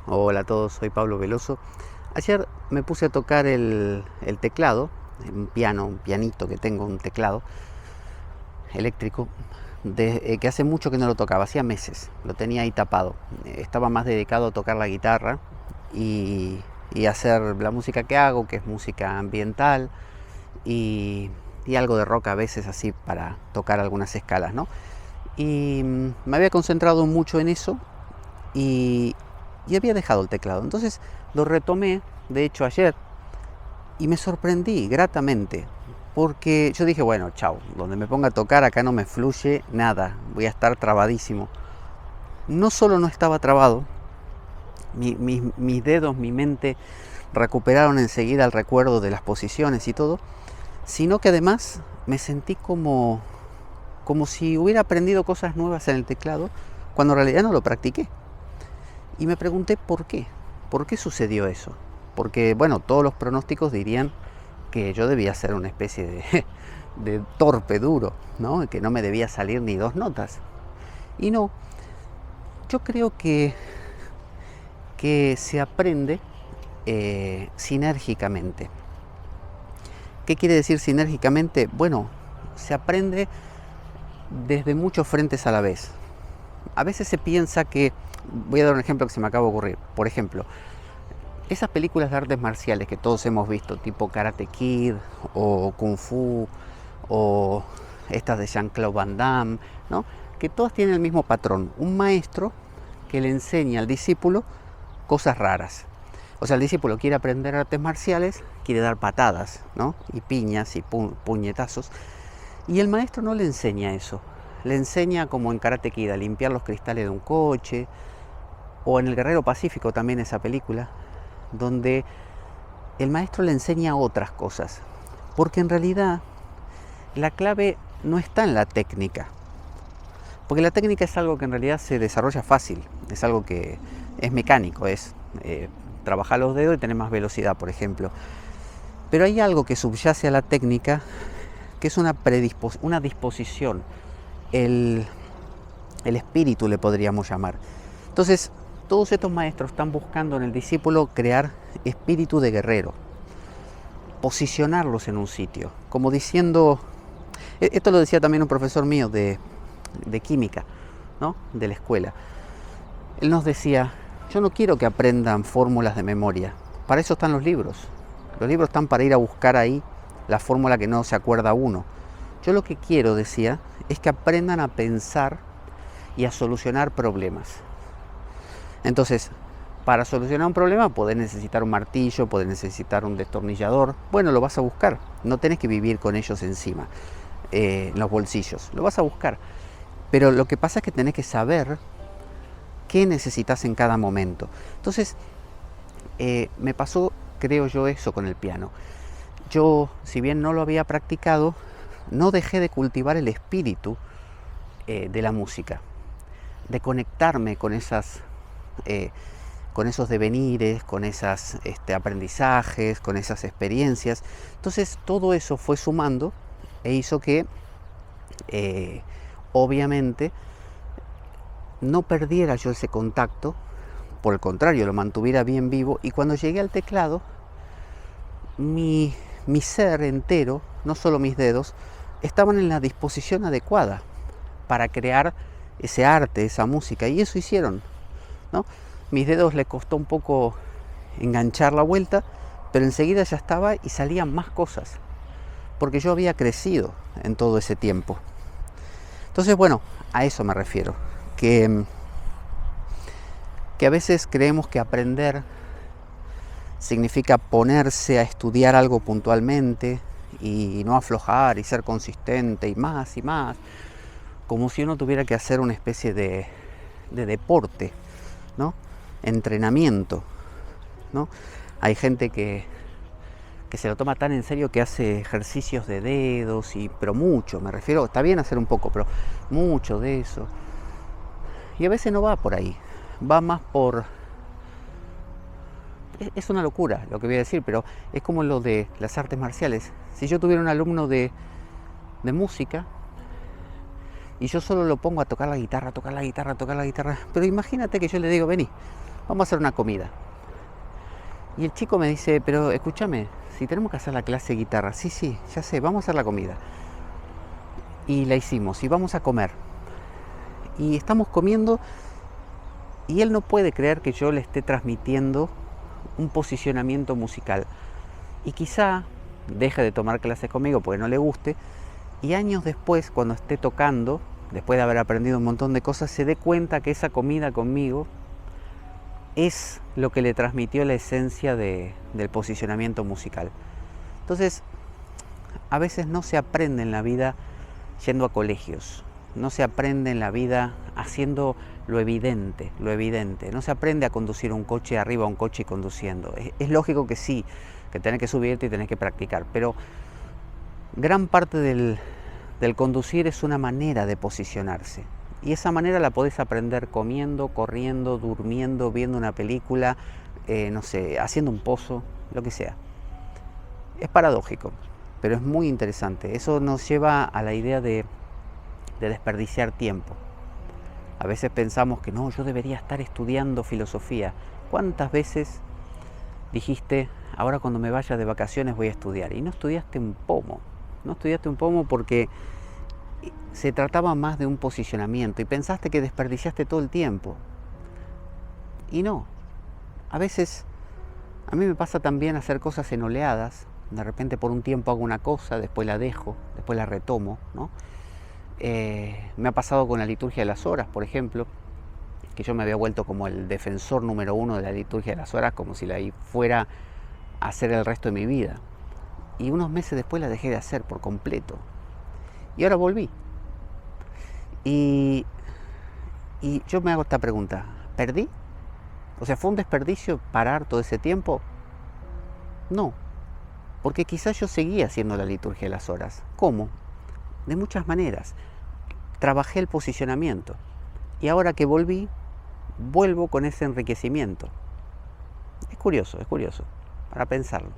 Hola a todos, soy Pablo Veloso. Ayer me puse a tocar el teclado, un pianito que tengo, un teclado eléctrico, que hace mucho que no lo tocaba, hacía meses, lo tenía ahí tapado. Estaba más dedicado a tocar la guitarra y, y hacer la música que hago, que es música ambiental y algo de rock a veces así para tocar algunas escalas, ¿no? Y me había concentrado mucho en eso y, y había dejado el teclado. Entonces lo retomé, de hecho ayer, y me sorprendí gratamente, porque yo dije, bueno, chao, donde me ponga a tocar acá no me fluye nada, voy a estar trabadísimo. No solo no estaba trabado, mis dedos, mi mente recuperaron enseguida el recuerdo de las posiciones y todo, sino que además me sentí como si hubiera aprendido cosas nuevas en el teclado, cuando en realidad no lo practiqué. Y me pregunté por qué sucedió eso. Porque, bueno, todos los pronósticos dirían que yo debía ser una especie de torpe duro, ¿no? Que no me debía salir ni dos notas. Y no, yo creo que se aprende sinérgicamente. ¿Qué quiere decir sinérgicamente? Bueno, se aprende desde muchos frentes a la vez. A veces se piensa que, voy a dar un ejemplo que se me acaba de ocurrir, por ejemplo, esas películas de artes marciales que todos hemos visto, tipo Karate Kid o Kung Fu o estas de Jean-Claude Van Damme, ¿no? Que todas tienen el mismo patrón, un maestro que le enseña al discípulo cosas raras. O sea, el discípulo quiere aprender artes marciales, quiere dar patadas, ¿no? Y piñas y puñetazos. Y el maestro no le enseña eso. Le enseña, como en Karate Kid, a limpiar los cristales de un coche, o en El Guerrero Pacífico también esa película, donde el maestro le enseña otras cosas. Porque en realidad la clave no está en la técnica. Porque la técnica es algo que en realidad se desarrolla fácil, es algo que es mecánico, es trabajar los dedos y tener más velocidad, por ejemplo. Pero hay algo que subyace a la técnica, que es una disposición, el espíritu le podríamos llamar. Entonces, todos estos maestros están buscando en el discípulo crear espíritu de guerrero, posicionarlos en un sitio, como diciendo, esto lo decía también un profesor mío de química, ¿no? De la escuela. Él nos decía, yo no quiero que aprendan fórmulas de memoria, para eso están los libros. Los libros están para ir a buscar ahí la fórmula que no se acuerda uno. Yo lo que quiero, decía, es que aprendan a pensar y a solucionar problemas. Entonces, para solucionar un problema podés necesitar un martillo, podés necesitar un destornillador. Bueno, lo vas a buscar, no tenés que vivir con ellos encima, en los bolsillos, lo vas a buscar. Pero lo que pasa es que tenés que saber qué necesitas en cada momento. Entonces, me pasó, creo yo, eso con el piano. Yo, si bien no lo había practicado, no dejé de cultivar el espíritu de la música, de conectarme con con esos devenires, con esos aprendizajes, con esas experiencias. Entonces todo eso fue sumando e hizo que obviamente no perdiera yo ese contacto, por el contrario, lo mantuviera bien vivo, y cuando llegué al teclado, mi ser entero, no solo mis dedos, estaban en la disposición adecuada para crear ese arte, esa música, y eso hicieron, ¿no? Mis dedos le costó un poco enganchar la vuelta, pero enseguida ya estaba y salían más cosas, porque yo había crecido en todo ese tiempo. Entonces, bueno, a eso me refiero, que a veces creemos que aprender significa ponerse a estudiar algo puntualmente y no aflojar y ser consistente y más, como si uno tuviera que hacer una especie de deporte, ¿no? Entrenamiento, ¿no? Hay gente que se lo toma tan en serio que hace ejercicios de dedos, pero mucho, me refiero, está bien hacer un poco, pero mucho de eso. Y a veces no va por ahí, va más por... Es una locura lo que voy a decir, pero es como lo de las artes marciales. Si yo tuviera un alumno de música y yo solo lo pongo a tocar la guitarra, pero imagínate que yo le digo, vení, vamos a hacer una comida. Y el chico me dice, pero escúchame, si tenemos que hacer la clase de guitarra, sí, ya sé, vamos a hacer la comida. Y la hicimos, y vamos a comer. Y estamos comiendo, y él no puede creer que yo le esté transmitiendo un posicionamiento musical. Y quizá deje de tomar clases conmigo porque no le guste, y años después, cuando esté tocando, después de haber aprendido un montón de cosas, se dé cuenta que esa comida conmigo es lo que le transmitió la esencia del posicionamiento musical. Entonces, a veces no se aprende en la vida yendo a colegios, no se aprende en la vida haciendo lo evidente, no se aprende a conducir un coche arriba a un coche y conduciendo. Es lógico que sí, que tenés que subirte y tenés que practicar, pero gran parte del conducir es una manera de posicionarse. Y esa manera la podés aprender comiendo, corriendo, durmiendo, viendo una película, no sé, haciendo un pozo, lo que sea. Es paradójico, pero es muy interesante. Eso nos lleva a la idea de desperdiciar tiempo. A veces pensamos que no, yo debería estar estudiando filosofía. ¿Cuántas veces dijiste, ahora cuando me vaya de vacaciones voy a estudiar? Y no estudiaste un pomo. No estudiaste un pomo porque se trataba más de un posicionamiento y pensaste que desperdiciaste todo el tiempo. Y no. A veces, a mí me pasa también hacer cosas en oleadas. De repente por un tiempo hago una cosa, después la dejo, después la retomo, ¿no? Me ha pasado con la liturgia de las horas, por ejemplo, que yo me había vuelto como el defensor número 1 de la liturgia de las horas, como si la fuera a hacer el resto de mi vida. Y unos meses después la dejé de hacer por completo. Y ahora volví. Y yo me hago esta pregunta, ¿perdí? O sea, ¿fue un desperdicio parar todo ese tiempo? No, porque quizás yo seguía haciendo la liturgia de las horas. ¿Cómo? De muchas maneras. Trabajé el posicionamiento. Y ahora que volví, vuelvo con ese enriquecimiento. Es curioso, para pensarlo.